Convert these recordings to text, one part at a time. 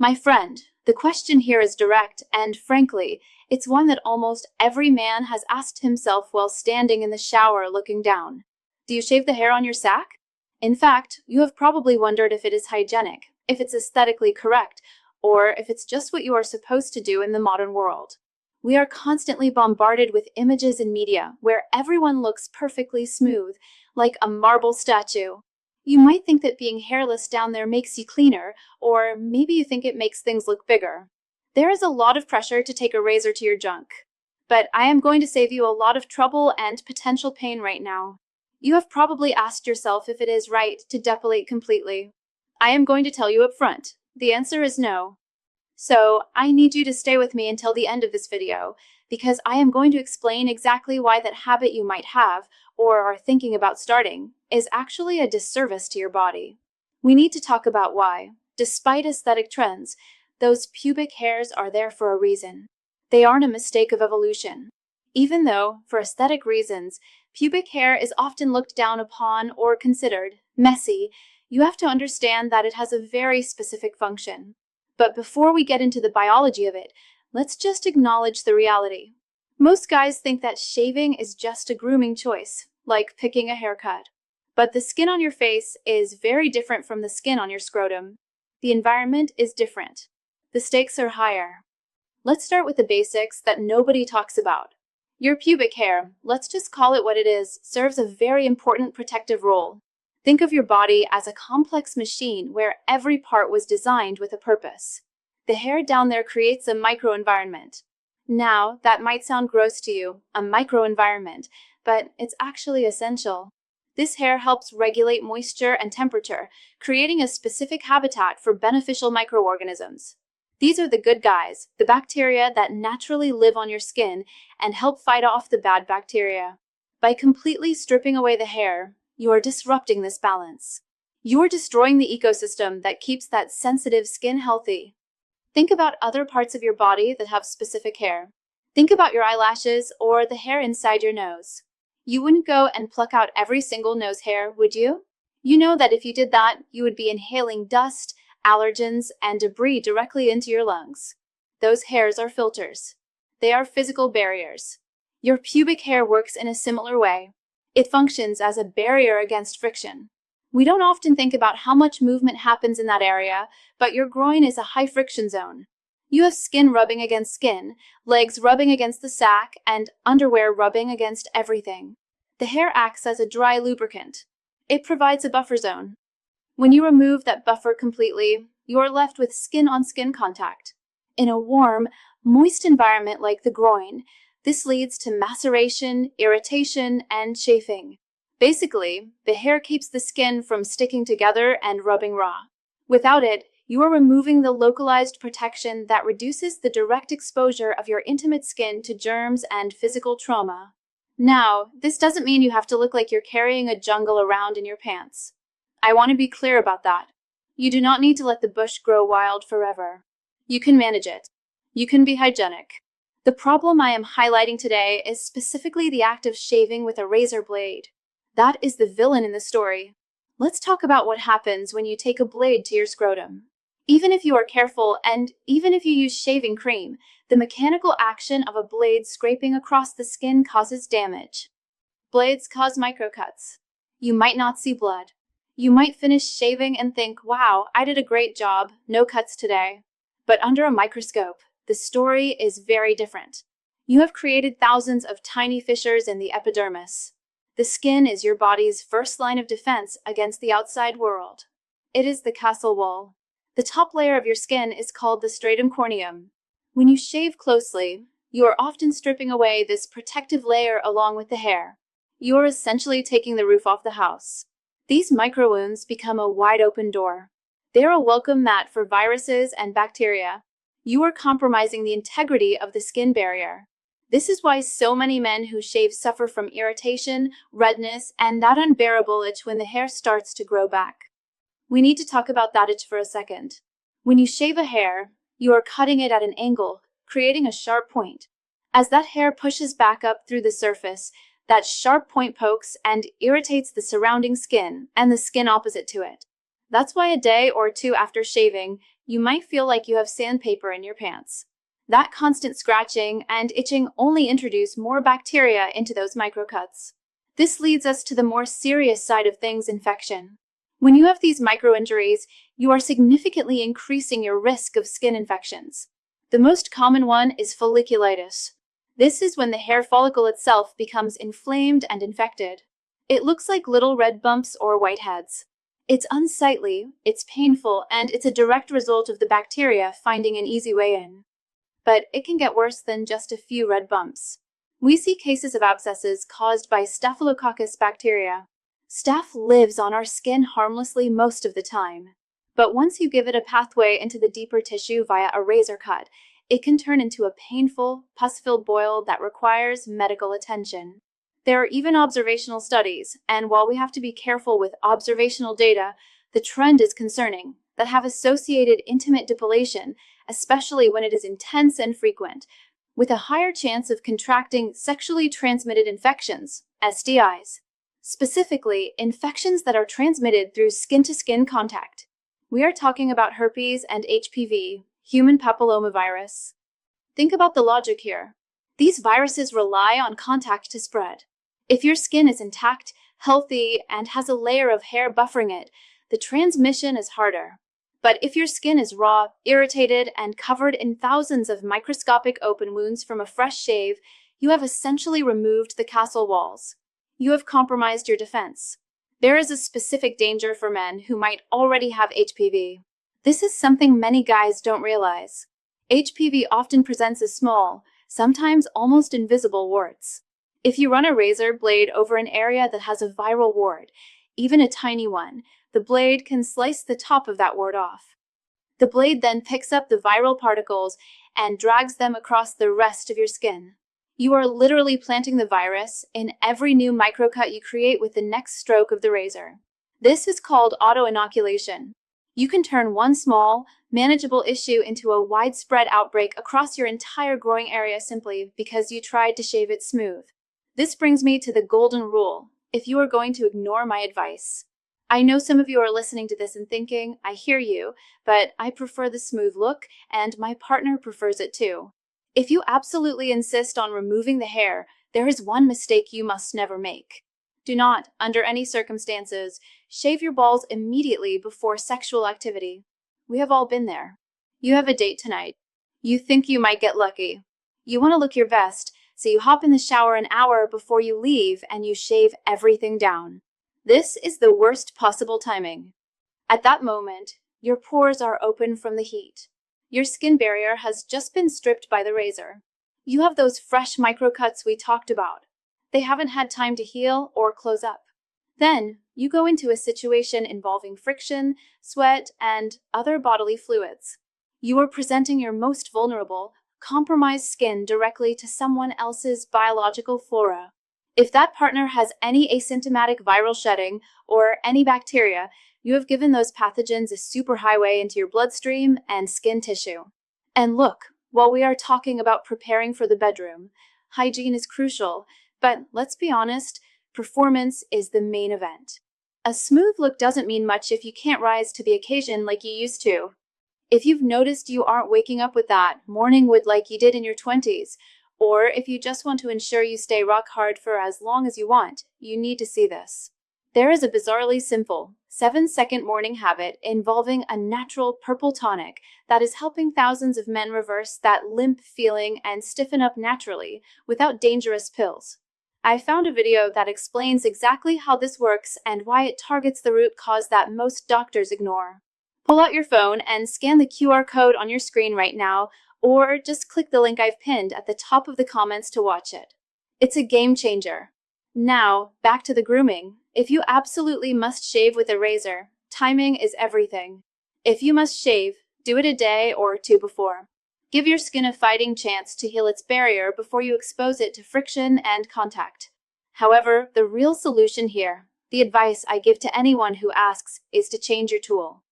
My friend, the question here is direct, and frankly, it's one that almost every man has asked himself while standing in the shower looking down. Do you shave the hair on your sack? In fact, you have probably wondered if it is hygienic, if it's aesthetically correct, or if it's just what you are supposed to do in the modern world. We are constantly bombarded with images and media where everyone looks perfectly smooth, like a marble statue. You might think that being hairless down there makes you cleaner, or maybe you think it makes things look bigger. There is a lot of pressure to take a razor to your junk, but I am going to save you a lot of trouble and potential pain right now. You have probably asked yourself if it is right to depilate completely. I am going to tell you up front. The answer is no. So, I need you to stay with me until the end of this video, because I am going to explain exactly why that habit you might have, or are thinking about starting, is actually a disservice to your body. We need to talk about why, despite aesthetic trends, those pubic hairs are there for a reason. They aren't a mistake of evolution. Even though, for aesthetic reasons, pubic hair is often looked down upon or considered messy, you have to understand that it has a very specific function. But before we get into the biology of it, let's just acknowledge the reality. Most guys think that shaving is just a grooming choice, like picking a haircut. But the skin on your face is very different from the skin on your scrotum. The environment is different. The stakes are higher. Let's start with the basics that nobody talks about. Your pubic hair, let's just call it what it is, serves a very important protective role. Think of your body as a complex machine where every part was designed with a purpose. The hair down there creates a microenvironment. Now, that might sound gross to you, a microenvironment, but it's actually essential. This hair helps regulate moisture and temperature, creating a specific habitat for beneficial microorganisms. These are the good guys, the bacteria that naturally live on your skin and help fight off the bad bacteria. By completely stripping away the hair, you are disrupting this balance. You are destroying the ecosystem that keeps that sensitive skin healthy. Think about other parts of your body that have specific hair. Think about your eyelashes or the hair inside your nose. You wouldn't go and pluck out every single nose hair, would you? You know that if you did that, you would be inhaling dust, allergens, and debris directly into your lungs. Those hairs are filters. They are physical barriers. Your pubic hair works in a similar way. It functions as a barrier against friction. We don't often think about how much movement happens in that area, but your groin is a high-friction zone. You have skin rubbing against skin, legs rubbing against the sack, and underwear rubbing against everything. The hair acts as a dry lubricant. It provides a buffer zone. When you remove that buffer completely, you are left with skin-on-skin contact. In a warm, moist environment like the groin, this leads to maceration, irritation, and chafing. Basically, the hair keeps the skin from sticking together and rubbing raw. Without it, you are removing the localized protection that reduces the direct exposure of your intimate skin to germs and physical trauma. Now, this doesn't mean you have to look like you're carrying a jungle around in your pants. I want to be clear about that. You do not need to let the bush grow wild forever. You can manage it. You can be hygienic. The problem I am highlighting today is specifically the act of shaving with a razor blade. That is the villain in the story. Let's talk about what happens when you take a blade to your scrotum. Even if you are careful, and even if you use shaving cream, the mechanical action of a blade scraping across the skin causes damage. Blades cause microcuts. You might not see blood. You might finish shaving and think, wow, I did a great job, no cuts today. But under a microscope, the story is very different. You have created thousands of tiny fissures in the epidermis. The skin is your body's first line of defense against the outside world. It is the castle wall. The top layer of your skin is called the stratum corneum. When you shave closely, you are often stripping away this protective layer along with the hair. You are essentially taking the roof off the house. These micro-wounds become a wide-open door. They are a welcome mat for viruses and bacteria. You are compromising the integrity of the skin barrier. This is why so many men who shave suffer from irritation, redness, and that unbearable itch when the hair starts to grow back. We need to talk about that itch for a second. When you shave a hair, you are cutting it at an angle, creating a sharp point. As that hair pushes back up through the surface, that sharp point pokes and irritates the surrounding skin and the skin opposite to it. That's why a day or two after shaving, You might feel like you have sandpaper in your pants. That constant scratching and itching only introduce more bacteria into those microcuts. This leads us to the more serious side of things: infection. When you have these microinjuries, you are significantly increasing your risk of skin infections. The most common one is folliculitis. This is when the hair follicle itself becomes inflamed and infected. It looks like little red bumps or whiteheads. It's unsightly, it's painful, and it's a direct result of the bacteria finding an easy way in. But it can get worse than just a few red bumps. We see cases of abscesses caused by Staphylococcus bacteria. Staph lives on our skin harmlessly most of the time. But once you give it a pathway into the deeper tissue via a razor cut, it can turn into a painful, pus-filled boil that requires medical attention. There are even observational studies, and while we have to be careful with observational data, the trend is concerning, that have associated intimate depilation, especially when it is intense and frequent, with a higher chance of contracting sexually transmitted infections, STIs. Specifically, infections that are transmitted through skin-to-skin contact. We are talking about herpes and HPV, human papillomavirus. Think about the logic here. These viruses rely on contact to spread. If your skin is intact, healthy, and has a layer of hair buffering it, the transmission is harder. But if your skin is raw, irritated, and covered in thousands of microscopic open wounds from a fresh shave, you have essentially removed the castle walls. You have compromised your defense. There is a specific danger for men who might already have HPV. This is something many guys don't realize. HPV often presents as small, sometimes almost invisible warts. If you run a razor blade over an area that has a viral wart, even a tiny one, the blade can slice the top of that wart off. The blade then picks up the viral particles and drags them across the rest of your skin. You are literally planting the virus in every new microcut you create with the next stroke of the razor. This is called auto-inoculation. You can turn one small, manageable issue into a widespread outbreak across your entire growing area simply because you tried to shave it smooth. This brings me to the golden rule, if you are going to ignore my advice. I know some of you are listening to this and thinking, I hear you, but I prefer the smooth look, and my partner prefers it too. If you absolutely insist on removing the hair, there is one mistake you must never make. Do not, under any circumstances, shave your balls immediately before sexual activity. We have all been there. You have a date tonight. You think you might get lucky. You want to look your best, so you hop in the shower an hour before you leave and you shave everything down. This is the worst possible timing. At that moment, your pores are open from the heat. Your skin barrier has just been stripped by the razor. You have those fresh microcuts we talked about. They haven't had time to heal or close up. Then, you go into a situation involving friction, sweat, and other bodily fluids. You are presenting your most vulnerable, compromised skin directly to someone else's biological flora. If that partner has any asymptomatic viral shedding or any bacteria, you have given those pathogens a superhighway into your bloodstream and skin tissue. And look, while we are talking about preparing for the bedroom, hygiene is crucial, but let's be honest, performance is the main event. A smooth look doesn't mean much if you can't rise to the occasion like you used to. If you've noticed you aren't waking up with that morning wood like you did in your 20s, or if you just want to ensure you stay rock hard for as long as you want, you need to see this. There is a bizarrely simple 7-second morning habit involving a natural purple tonic that is helping thousands of men reverse that limp feeling and stiffen up naturally without dangerous pills. I found a video that explains exactly how this works and why it targets the root cause that most doctors ignore. Pull out your phone and scan the QR code on your screen right now, or just click the link I've pinned at the top of the comments to watch it. It's a game changer. Now, back to the grooming. If you absolutely must shave with a razor, timing is everything. If you must shave, do it a day or two before. Give your skin a fighting chance to heal its barrier before you expose it to friction and contact. However, the real solution here, the advice I give to anyone who asks, is to change your tool.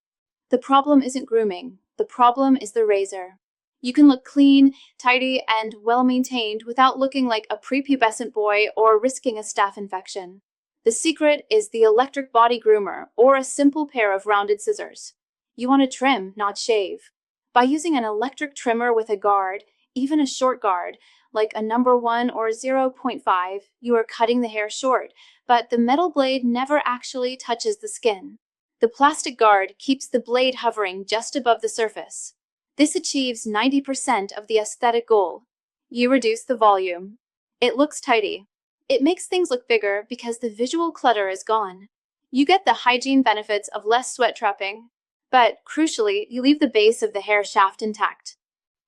The problem isn't grooming. The problem is the razor. You can look clean, tidy, and well-maintained without looking like a prepubescent boy or risking a staph infection. The secret is the electric body groomer or a simple pair of rounded scissors. You want to trim, not shave. By using an electric trimmer with a guard, even a short guard, like a number 1 or 0.5, you are cutting the hair short, but the metal blade never actually touches the skin. The plastic guard keeps the blade hovering just above the surface. This achieves 90% of the aesthetic goal. You reduce the volume. It looks tidy. It makes things look bigger because the visual clutter is gone. You get the hygiene benefits of less sweat trapping, but crucially, you leave the base of the hair shaft intact.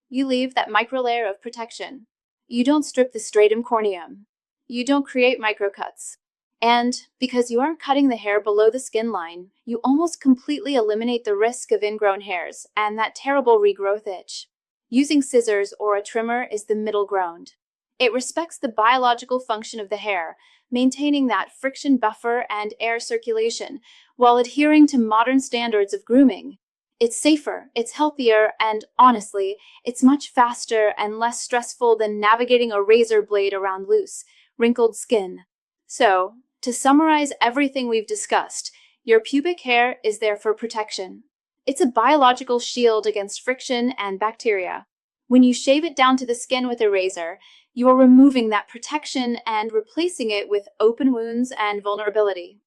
You leave that microlayer of protection. You don't strip the stratum corneum. You don't create microcuts. And because you aren't cutting the hair below the skin line, you almost completely eliminate the risk of ingrown hairs and that terrible regrowth itch. Using scissors or a trimmer is the middle ground. It respects the biological function of the hair, maintaining that friction buffer and air circulation, while adhering to modern standards of grooming. It's safer, it's healthier, and honestly, it's much faster and less stressful than navigating a razor blade around loose, wrinkled skin. So, to summarize everything we've discussed, your pubic hair is there for protection. It's a biological shield against friction and bacteria. When you shave it down to the skin with a razor, you are removing that protection and replacing it with open wounds and vulnerability.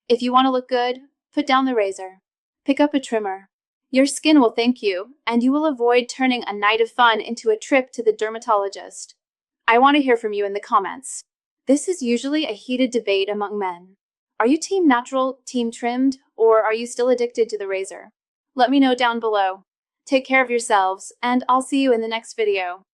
If you want to look good, put down the razor. Pick up a trimmer. Your skin will thank you, and you will avoid turning a night of fun into a trip to the dermatologist. I want to hear from you in the comments. This is usually a heated debate among men. Are you team natural, team trimmed, or are you still addicted to the razor? Let me know down below. Take care of yourselves, and I'll see you in the next video.